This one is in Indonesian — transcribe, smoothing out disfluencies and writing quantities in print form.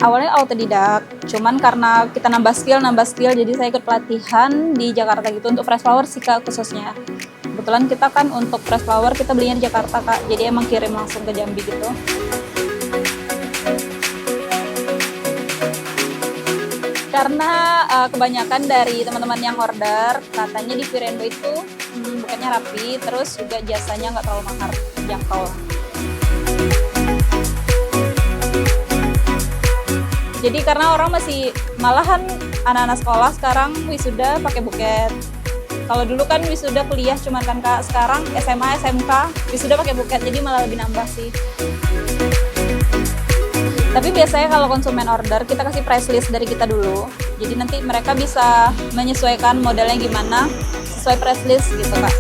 Awalnya autodidak, cuman karena kita nambah skill, jadi saya ikut pelatihan di Jakarta gitu untuk fresh flower sih Kak khususnya. Kebetulan kita kan untuk fresh flower kita belinya di Jakarta Kak, jadi emang kirim langsung ke Jambi gitu. Karena kebanyakan dari teman-teman yang order, katanya di Virendo itu bukannya rapi, terus juga jasanya nggak terlalu mahal, jangkau. Jadi karena orang masih, malahan anak-anak sekolah sekarang wisuda pakai buket. Kalau dulu kan wisuda kuliah cuman kan Kak, sekarang SMA, SMK wisuda pakai buket, jadi malah lebih nambah sih. Tapi biasanya kalau konsumen order, kita kasih price list dari kita dulu. Jadi nanti mereka bisa menyesuaikan modelnya gimana, sesuai price list gitu Kak.